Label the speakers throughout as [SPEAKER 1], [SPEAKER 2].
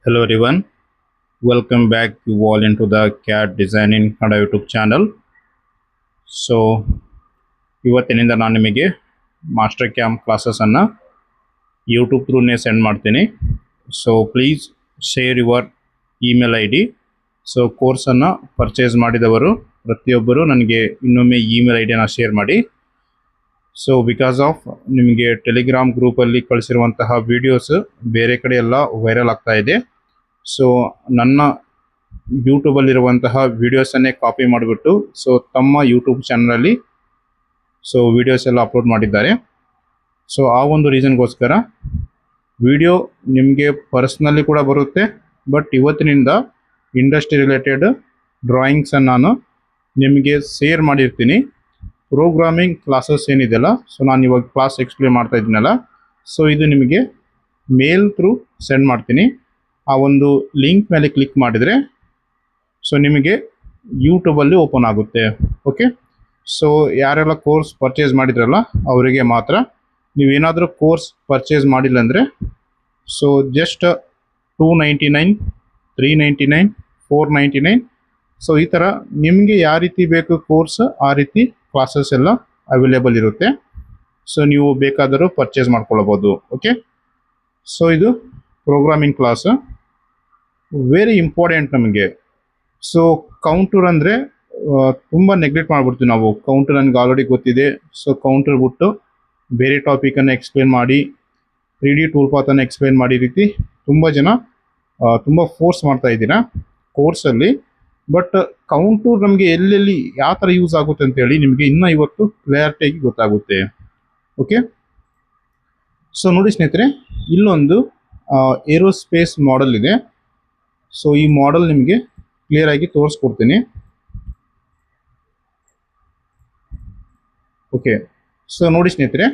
[SPEAKER 1] Hello everyone, welcome back you all into the CAD Design in Kannada YouTube channel. So ಇವತ್ತಿನಿಂದ ನಾನು ನಿಮಗೆ master camp ಕ್ಲಾಸಸನ್ನು YouTube ಥ್ರೂನೇ send ಮಾಡ್ತೀನಿ. So please share your email I D. So ಕೋರ್ಸನ್ನು purchase ಮಾಡಿದವರು ಪ್ರತಿಯೊಬ್ಬರು ನನಗೆ ಇನ್ನೊಮ್ಮೆ ಇಮೇಲ್ ಐ ಡಿಯನ್ನು ಶೇರ್ ಮಾಡಿ. ಸೊ ಬಿಕಾಸ್ ಆಫ್ ನಿಮಗೆ ಟೆಲಿಗ್ರಾಮ್ ಗ್ರೂಪಲ್ಲಿ ಕಳಿಸಿರುವಂತಹ ವೀಡಿಯೋಸ್ ಬೇರೆ ಕಡೆ ಎಲ್ಲ ವೈರಲ್ ಆಗ್ತಾ ಇದೆ. ಸೊ ನನ್ನ ಯೂಟ್ಯೂಬಲ್ಲಿರುವಂತಹ ವೀಡಿಯೋಸನ್ನೇ ಕಾಪಿ ಮಾಡಿಬಿಟ್ಟು ಸೊ ತಮ್ಮ ಯೂಟ್ಯೂಬ್ ಚಾನಲಲ್ಲಿ ಸೊ ವೀಡಿಯೋಸ್ ಎಲ್ಲ ಅಪ್ಲೋಡ್ ಮಾಡಿದ್ದಾರೆ. ಸೊ ಆ ಒಂದು ರೀಸನ್ಗೋಸ್ಕರ ವಿಡಿಯೋ ನಿಮಗೆ ಪರ್ಸ್ನಲಿ ಕೂಡ ಬರುತ್ತೆ. ಬಟ್ ಇವತ್ತಿನಿಂದ ಇಂಡಸ್ಟ್ರಿ ರಿಲೇಟೆಡ್ ಡ್ರಾಯಿಂಗ್ಸನ್ನು ನಾನು ನಿಮಗೆ ಶೇರ್ ಮಾಡಿರ್ತೀನಿ. ಪ್ರೋಗ್ರಾಮಿಂಗ್ ಕ್ಲಾಸಸ್ ಏನಿದೆಯಲ್ಲ, ಸೊ ನಾನು ಇವಾಗ ಕ್ಲಾಸ್ ಎಕ್ಸ್ಪ್ಲೇನ್ ಮಾಡ್ತಾ ಇದ್ದೀನಲ್ಲ, ಸೊ ಇದು ನಿಮಗೆ ಮೇಲ್ ಥ್ರೂ ಸೆಂಡ್ ಮಾಡ್ತೀನಿ. ಆ ಒಂದು ಲಿಂಕ್ ಮೇಲೆ ಕ್ಲಿಕ್ ಮಾಡಿದರೆ ಸೊ ನಿಮಗೆ ಯೂಟ್ಯೂಬಲ್ಲಿ ಓಪನ್ ಆಗುತ್ತೆ. ಓಕೆ, ಸೊ ಯಾರೆಲ್ಲ ಕೋರ್ಸ್ ಪರ್ಚೇಸ್ ಮಾಡಿದ್ರಲ್ಲ ಅವರಿಗೆ ಮಾತ್ರ. ನೀವೇನಾದರೂ ಕೋರ್ಸ್ ಪರ್ಚೇಸ್ ಮಾಡಿಲ್ಲ ಅಂದರೆ ಸೊ ಜಸ್ಟ್ $299, $399, $499 ಸೊ ಈ ಥರ ನಿಮಗೆ ಯಾವ ರೀತಿ ಬೇಕು ಕೋರ್ಸ್ ಆ ರೀತಿ ಕ್ಲಾಸಸ್ ಎಲ್ಲ ಅವೈಲೇಬಲ್ ಇರುತ್ತೆ. ಸೊ ನೀವು ಬೇಕಾದರೂ ಪರ್ಚೇಸ್ ಮಾಡ್ಕೊಳ್ಬೋದು. ಓಕೆ, ಸೊ ಇದು ಪ್ರೋಗ್ರಾಮಿಂಗ್ ಕ್ಲಾಸ್ ವೆರಿ ಇಂಪಾರ್ಟೆಂಟ್ ನಮಗೆ. ಸೊ ಕೌಂಟರ್ ಅಂದರೆ ತುಂಬ ನೆಗ್ಲೆಕ್ಟ್ ಮಾಡಿಬಿಡ್ತೀವಿ ನಾವು. ಕೌಂಟರ್ ನನಗೆ ಆಲ್ರೆಡಿ ಗೊತ್ತಿದೆ. ಸೊ ಕೌಂಟರ್ ಬಿಟ್ಟು ಬೇರೆ ಟಾಪಿಕನ್ನು ಎಕ್ಸ್ಪ್ಲೇನ್ ಮಾಡಿ 3D ಟೂಲ್ ಪಾತನ್ನು ಎಕ್ಸ್ಪ್ಲೇನ್ ಮಾಡಿ ರೀತಿ ತುಂಬ ಜನ ತುಂಬ ಫೋರ್ಸ್ ಮಾಡ್ತಾ ಇದ್ದೀರಾ ಕೋರ್ಸಲ್ಲಿ. ಬಟ್ ಕೌಂಟೂರ್ ನಮಗೆ ಎಲ್ಲೆಲ್ಲಿ ಯಾವ ಥರ ಯೂಸ್ ಆಗುತ್ತೆ ಅಂತೇಳಿ ನಿಮಗೆ ಇನ್ನೂ ಇವತ್ತು ಕ್ಲಿಯರಿಟಿಯಾಗಿ ಗೊತ್ತಾಗುತ್ತೆ. ಓಕೆ, ಸೊ ನೋಡಿ ಸ್ನೇಹಿತರೆ, ಇಲ್ಲೊಂದು ಏರೋಸ್ಪೇಸ್ ಮಾಡೆಲ್ ಇದೆ. ಸೊ ಈ ಮಾಡೆಲ್ ನಿಮಗೆ ಕ್ಲಿಯರ್ ಆಗಿ ತೋರಿಸ್ಕೊಡ್ತೀನಿ. ಓಕೆ, ಸೊ ನೋಡಿ ಸ್ನೇಹಿತರೆ,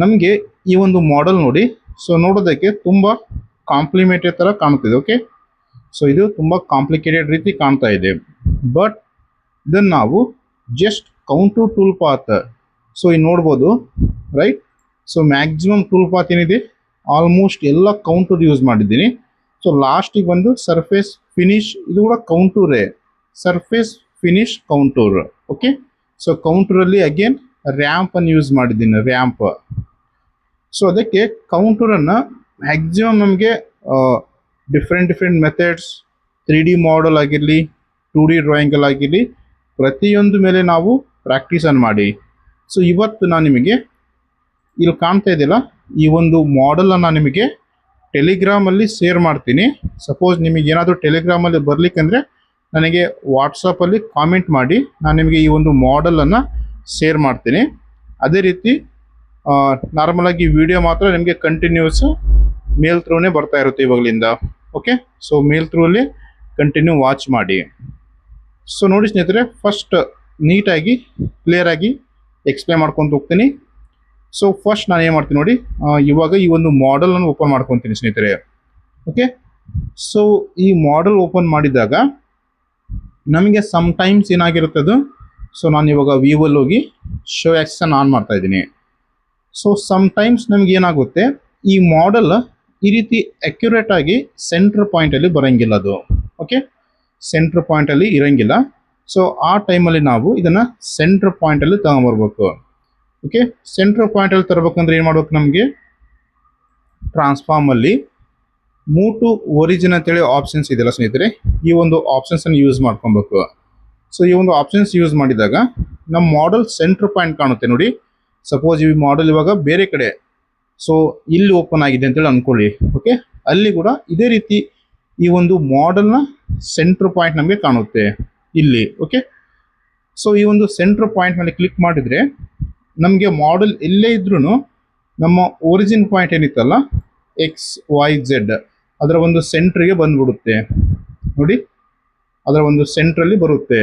[SPEAKER 1] ನಮಗೆ ಈ ಒಂದು ಮಾಡೆಲ್ ನೋಡಿ, ಸೊ ನೋಡೋದಕ್ಕೆ ತುಂಬ ಕಾಂಪ್ಲಿಮೇಟೆಡ್ ಥರ ಕಾಣುತ್ತಿದೆ. ಓಕೆ, ಸೊ ಇದು ತುಂಬ ಕಾಂಪ್ಲಿಕೇಟೆಡ್ ರೀತಿ ಕಾಣ್ತಾ ಇದೆ. ಬಟ್ ಇದನ್ನು ನಾವು just counter tool path, so ಇಲ್ಲಿ ನೋಡ್ಬೋದು right. So maximum tool path ಏನಿದೆ ಆಲ್ಮೋಸ್ಟ್ ಎಲ್ಲ ಕೌಂಟರ್ ಯೂಸ್ ಮಾಡಿದ್ದೀನಿ. ಸೊ ಲಾಸ್ಟಿಗೆ ಬಂದು ಸರ್ಫೇಸ್ ಫಿನಿಶ್, ಇದು ಕೂಡ ಕೌಂಟೂರೇ, surface finish contour. Okay, so ಕೌಂಟೂರಲ್ಲಿ ಅಗೇನ್ ರ್ಯಾಂಪನ್ನು ಯೂಸ್ ಮಾಡಿದ್ದೀನಿ, ರ್ಯಾಂಪ್. ಸೊ ಅದಕ್ಕೆ ಕೌಂಟೂರನ್ನು ಮ್ಯಾಕ್ಸಿಮಮ್ ನಮಗೆ ಡಿಫ್ರೆಂಟ್ ಮೆಥಡ್ಸ್ 3D ಮಾಡೆಲ್ ಆಗಿರಲಿ 2D ಡ್ರಾಯಿಂಗಲ್ಲಿ ಆಗಿರಲಿ ಪ್ರತಿಯೊಂದು ಮೇಲೆ ನಾವು ಪ್ರಾಕ್ಟೀಸನ್ನು ಮಾಡಿ. ಸೊ ಇವತ್ತು ನಾನು ನಿಮಗೆ ಇಲ್ಲಿ ಕಾಣ್ತಾ ಇದೆಯಲ್ಲ ಈ ಒಂದು ಮಾಡೆಲನ್ನು ನಿಮಗೆ ಟೆಲಿಗ್ರಾಮಲ್ಲಿ ಶೇರ್ ಮಾಡ್ತೀನಿ. ಸಪೋಸ್ ನಿಮಗೆ ಏನಾದರೂ ಟೆಲಿಗ್ರಾಮಲ್ಲಿ ಬರಲಿಕ್ಕಂದ್ರೆ ನನಗೆ ವಾಟ್ಸಪ್ಪಲ್ಲಿ ಕಾಮೆಂಟ್ ಮಾಡಿ, ನಾನು ನಿಮಗೆ ಈ ಒಂದು ಮಾಡೆಲನ್ನು ಶೇರ್ ಮಾಡ್ತೀನಿ. ಅದೇ ರೀತಿ ನಾರ್ಮಲಾಗಿ ವಿಡಿಯೋ ಮಾತ್ರ ನಿಮಗೆ ಕಂಟಿನ್ಯೂಸ್ ಮೇಲ್ ಥ್ರೂನೇ ಬರ್ತಾ ಇರುತ್ತೆ ಇವಾಗಲಿಂದ. ಓಕೆ, ಸೊ ಮೇಲ್ ಥ್ರೂಲ್ಲಿ ಕಂಟಿನ್ಯೂ ವಾಚ್ ಮಾಡಿ. ಸೊ ನೋಡಿ ಸ್ನೇಹಿತರೆ, ಫಸ್ಟ್ ನೀಟಾಗಿ ಕ್ಲಿಯರಾಗಿ ಎಕ್ಸ್ಪ್ಲೇನ್ ಮಾಡ್ಕೊತ ಹೋಗ್ತೀನಿ. ಸೊ ಫಸ್ಟ್ ನಾನು ಏನು ಮಾಡ್ತೀನಿ ನೋಡಿ, ಇವಾಗ ಈ ಒಂದು ಮಾಡೆಲನ್ನು ಓಪನ್ ಮಾಡ್ಕೊತೀನಿ ಸ್ನೇಹಿತರೆ. ಓಕೆ, ಸೊ ಈ ಮಾಡೆಲ್ ಓಪನ್ ಮಾಡಿದಾಗ ನಮಗೆ ಸಮ್ಟೈಮ್ಸ್ ಏನಾಗಿರುತ್ತದು, ಸೊ ನಾನು ಇವಾಗ ವ್ಯೂವಲ್ಲಿ ಹೋಗಿ ಶೋ ಆ್ಯಕ್ಷನ್ ಆನ್ ಮಾಡ್ತಾ ಇದ್ದೀನಿ. ಸೊ ಸಮ್ಟೈಮ್ಸ್ ನಮ್ಗೆ ಏನಾಗುತ್ತೆ, ಈ ಮಾಡೆಲ್ ಈ ರೀತಿ ಅಕ್ಯುರೇಟ್ ಆಗಿ ಸೆಂಟ್ರ್ ಪಾಯಿಂಟಲ್ಲಿ ಬರೋಂಗಿಲ್ಲ ಅದು. ಓಕೆ, ಸೆಂಟ್ರ್ ಪಾಯಿಂಟಲ್ಲಿ ಇರೋಂಗಿಲ್ಲ. ಸೊ ಆ ಟೈಮಲ್ಲಿ ನಾವು ಇದನ್ನು ಸೆಂಟ್ರ್ ಪಾಯಿಂಟಲ್ಲಿ ತಗೊಂಬರ್ಬೇಕು. ಓಕೆ, ಸೆಂಟ್ರ್ ಪಾಯಿಂಟಲ್ಲಿ ತರಬೇಕಂದ್ರೆ ಏನು ಮಾಡ್ಬೇಕು, ನಮಗೆ ಟ್ರಾನ್ಸ್ಫಾರ್ಮಲ್ಲಿ ಮೂವ್ ಟು ಒರಿಜಿನ್ ಅಂತೇಳಿ ಆಪ್ಷನ್ಸ್ ಇದೆಯಲ್ಲ ಸ್ನೇಹಿತರೆ, ಈ ಒಂದು ಆಪ್ಷನ್ಸನ್ನು ಯೂಸ್ ಮಾಡ್ಕೊಬೇಕು. ಸೊ ಈ ಒಂದು ಆಪ್ಷನ್ಸ್ ಯೂಸ್ ಮಾಡಿದಾಗ ನಮ್ಮ ಮಾಡೆಲ್ ಸೆಂಟ್ರ್ ಪಾಯಿಂಟ್ ಕಾಣುತ್ತೆ ನೋಡಿ. ಸಪೋಸ್ ಈ ಮಾಡೆಲ್ ಇವಾಗ ಬೇರೆ ಕಡೆ, ಸೊ ಇಲ್ಲಿ ಓಪನ್ ಆಗಿದೆ ಅಂತೇಳಿ ಅಂದ್ಕೊಳ್ಳಿ. ಓಕೆ, ಅಲ್ಲಿ ಕೂಡ ಇದೇ ರೀತಿ ಈ ಒಂದು ಮಾಡೆಲ್ನ ಸೆಂಟ್ರ್ ಪಾಯಿಂಟ್ ನಮಗೆ ಕಾಣುತ್ತೆ ಇಲ್ಲಿ. ಓಕೆ, ಸೊ ಈ ಒಂದು ಸೆಂಟ್ರ್ ಪಾಯಿಂಟ್ ಮೇಲೆ ಕ್ಲಿಕ್ ಮಾಡಿದರೆ ನಮಗೆ ಮಾಡೆಲ್ ಎಲ್ಲೇ ಇದ್ರೂ ನಮ್ಮ ಒರಿಜಿನ್ ಪಾಯಿಂಟ್ ಏನಿತ್ತಲ್ಲ XYZ ಅದರ ಒಂದು ಸೆಂಟ್ರಿಗೆ ಬಂದ್ಬಿಡುತ್ತೆ ನೋಡಿ. ಅದರ ಒಂದು ಸೆಂಟ್ರಲ್ಲಿ ಬರುತ್ತೆ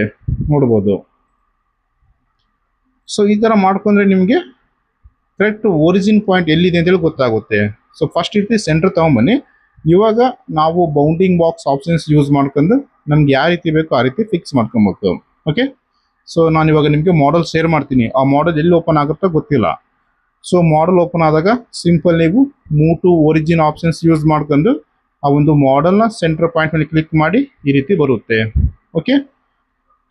[SPEAKER 1] ನೋಡ್ಬೋದು. ಸೊ ಈ ಥರ ಮಾಡ್ಕೊಂಡ್ರೆ ನಿಮಗೆ ಕರೆಕ್ಟ್ ಒರಿಜಿನ್ ಪಾಯಿಂಟ್ ಎಲ್ಲಿದೆ ಅಂತೇಳಿ ಗೊತ್ತಾಗುತ್ತೆ. ಸೊ ಫಸ್ಟ್ ಇರ್ತಿ ಸೆಂಟ್ರ್ ತೊಗೊಂಬನ್ನಿ. ಇವಾಗ ನಾವು ಬೌಂಡಿಂಗ್ ಬಾಕ್ಸ್ ಆಪ್ಷನ್ಸ್ ಯೂಸ್ ಮಾಡ್ಕೊಂಡು ನಮ್ಗೆ ಯಾವ ರೀತಿ ಬೇಕೋ ಆ ರೀತಿ ಫಿಕ್ಸ್ ಮಾಡ್ಕೊಬೇಕು. ಓಕೆ, ಸೊ ನಾನು ಇವಾಗ ನಿಮಗೆ ಮಾಡೆಲ್ ಶೇರ್ ಮಾಡ್ತೀನಿ. ಆ ಮಾಡೆಲ್ ಎಲ್ಲಿ ಓಪನ್ ಆಗುತ್ತೋ ಗೊತ್ತಿಲ್ಲ. ಸೊ ಮಾಡೆಲ್ ಓಪನ್ ಆದಾಗ ಸಿಂಪಲ್ ನೀವು move to origin options use ಮಾಡ್ಕೊಂಡು ಆ ಒಂದು ಮಾಡೆಲ್ನ ಸೆಂಟರ್ ಪಾಯಿಂಟ್ ಮೇಲೆ ಕ್ಲಿಕ್ ಮಾಡಿ ಈ ರೀತಿ ಬರುತ್ತೆ. ಓಕೆ,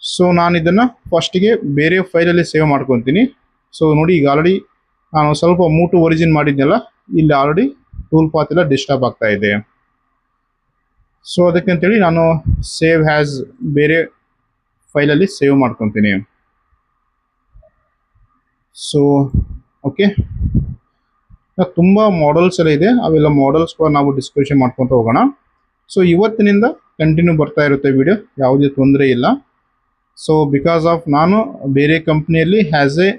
[SPEAKER 1] ಸೊ ನಾನು ಇದನ್ನು ಫಸ್ಟಿಗೆ ಬೇರೆ ಫೈಲಲ್ಲಿ ಸೇವ್ ಮಾಡ್ಕೊತೀನಿ. ಸೊ ನೋಡಿ, ಈಗ ಆಲ್ರೆಡಿ ನಾನು ಸ್ವಲ್ಪ ಮೂಟು ಒರಿಜಿನ್ ಮಾಡಿದ್ನಲ್ಲ, ಇಲ್ಲಿ ಆಲ್ರೆಡಿ ಟೂಲ್ ಪಾತ್ ಎಲ್ಲ ಡಿಸ್ಟರ್ಬ್ ಆಗ್ತಾ ಇದೆ. ಸೊ ಅದಕ್ಕಂತೇಳಿ ನಾನು ಸೇವ್ ಹ್ಯಾಸ್ ಬೇರೆ ಫೈಲಲ್ಲಿ ಸೇವ್ ಮಾಡ್ಕೊತೀನಿ. ಸೊ ಓಕೆ, ತುಂಬ ಮಾಡೆಲ್ಸ್ ಎಲ್ಲ ಇದೆ, ಅವೆಲ್ಲ ಮಾಡೆಲ್ಸ್ ಕೂಡ ನಾವು ಡಿಸ್ಕಷನ್ ಮಾಡ್ಕೊತ ಹೋಗೋಣ. ಸೊ ಇವತ್ತಿನಿಂದ ಕಂಟಿನ್ಯೂ ಬರ್ತಾ ಇರುತ್ತೆ ವಿಡಿಯೋ, ಯಾವುದೇ ತೊಂದರೆ ಇಲ್ಲ. ಸೊ ಬಿಕಾಸ್ ಆಫ್ ನಾನು ಬೇರೆ ಕಂಪ್ನಿಯಲ್ಲಿ ಹ್ಯಾಸ್ ಎ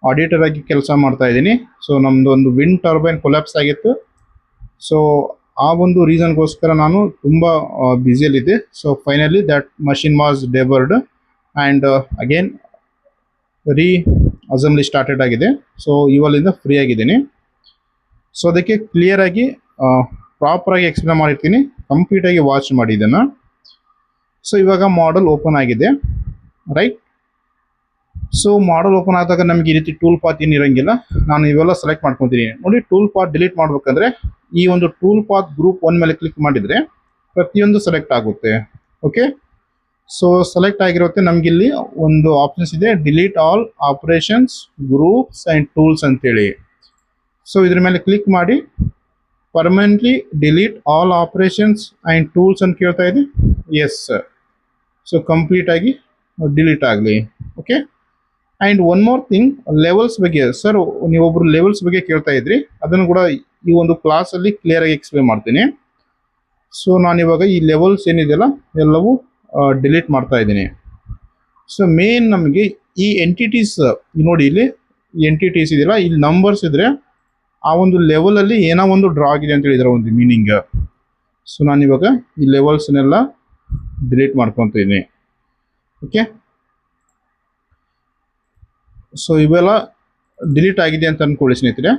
[SPEAKER 1] ಆಡಿಟರ್ ಆಗಿ ಕೆಲಸ ಮಾಡ್ತಾ ಇದ್ದೀನಿ. ಸೊ ನಮ್ಮದು ಒಂದು ವಿಂಡ್ ಟರ್ಬೈನ್ ಕೊಲ್ಯಾಪ್ಸ್ ಆಗಿತ್ತು. ಸೊ ಆ ಒಂದು ರೀಸನ್ಗೋಸ್ಕರ ನಾನು ತುಂಬ ಬ್ಯುಸಿಯಲ್ಲಿದ್ದೆ. So finally that machine was debarred and again reassembly started ಆಗಿದೆ. ಸೊ ಇವಲ್ಲಿಂದ ಫ್ರೀ ಆಗಿದ್ದೀನಿ. ಸೊ ಅದಕ್ಕೆ ಕ್ಲಿಯರಾಗಿ ಪ್ರಾಪರಾಗಿ ಎಕ್ಸ್ಪ್ಲೇನ್ ಮಾಡಿರ್ತೀನಿ, ಕಂಪ್ಲೀಟಾಗಿ ವಾಚ್ ಮಾಡಿ ಇದನ್ನು. ಸೊ ಇವಾಗ ಮಾಡೆಲ್ ಓಪನ್ ಆಗಿದೆ, ರೈಟ್. ಸೊ ಮಾಡೆಲ್ ಓಪನ್ ಆದಾಗ ನಮಗೆ ಈ ರೀತಿ ಟೂಲ್ ಪಾತ್ ಏನಿರೋಂಗಿಲ್ಲ. ನಾನು ಇವೆಲ್ಲ ಸೆಲೆಕ್ಟ್ ಮಾಡ್ಕೊತೀನಿ. ನೋಡಿ, ಟೂಲ್ ಪಾತ್ ಡಿಲೀಟ್ ಮಾಡ್ಬೇಕಂದ್ರೆ ಈ ಒಂದು ಟೂಲ್ ಪಾತ್ ಗ್ರೂಪ್ 1 ಮೇಲೆ ಕ್ಲಿಕ್ ಮಾಡಿದರೆ ಪ್ರತಿಯೊಂದು ಸೆಲೆಕ್ಟ್ ಆಗುತ್ತೆ. ಓಕೆ, ಸೊ ಸೆಲೆಕ್ಟ್ ಆಗಿರುತ್ತೆ. ನಮಗಿಲ್ಲಿ ಒಂದು ಆಪ್ಷನ್ಸ್ ಇದೆ, delete all operations groups and tools ಅಂತೇಳಿ. ಸೊ ಇದ್ರ ಮೇಲೆ ಕ್ಲಿಕ್ ಮಾಡಿ permanently delete all operations and tools ಅಂತ ಕೇಳ್ತಾ ಇದೆ. ಎಸ್, ಸೊ ಕಂಪ್ಲೀಟಾಗಿ ಡಿಲೀಟ್ ಆಗಲಿ. Okay, and one more thing, levels ಬಗ್ಗೆ ಸರ್ ನೀವೊಬ್ಬರು ಲೆವೆಲ್ಸ್ ಬಗ್ಗೆ ಕೇಳ್ತಾ ಇದ್ರಿ, ಅದನ್ನು ಕೂಡ ಈ ಒಂದು ಕ್ಲಾಸಲ್ಲಿ ಕ್ಲಿಯರಾಗಿ ಎಕ್ಸ್ಪ್ಲೇನ್ ಮಾಡ್ತೀನಿ. ಸೊ ನಾನಿವಾಗ ಈ ಲೆವೆಲ್ಸ್ ಏನಿದೆಯಲ್ಲ ಎಲ್ಲವೂ ಡಿಲೀಟ್ ಮಾಡ್ತಾ ಇದ್ದೀನಿ. ಸೊ ಮೇನ್ ನಮಗೆ ಈ ಎಂಟಿಟೀಸ್ ನೋಡಿ, ಇಲ್ಲಿ ಎಂಟಿಟೀಸ್ ಇದೆಯಲ್ಲ, ಇಲ್ಲಿ ನಂಬರ್ಸ್ ಇದ್ರೆ ಆ ಒಂದು ಲೆವೆಲಲ್ಲಿ ಏನೋ ಒಂದು ಡ್ರಾ ಆಗಿದೆ ಅಂತ ಹೇಳಿದ್ರೆ ಒಂದು ಮೀನಿಂಗ್. ಸೊ ನಾನಿವಾಗ ಈ ಲೆವೆಲ್ಸ್ನೆಲ್ಲ ಡಿಲೀಟ್ ಮಾಡ್ಕೊತೀನಿ. ಓಕೆ, ಸೊ ಇವೆಲ್ಲ ಡಿಲೀಟ್ ಆಗಿದೆ ಅಂತ ಅಂದ್ಕೊಳ್ಳಿ ಸ್ನೇಹಿತರೆ.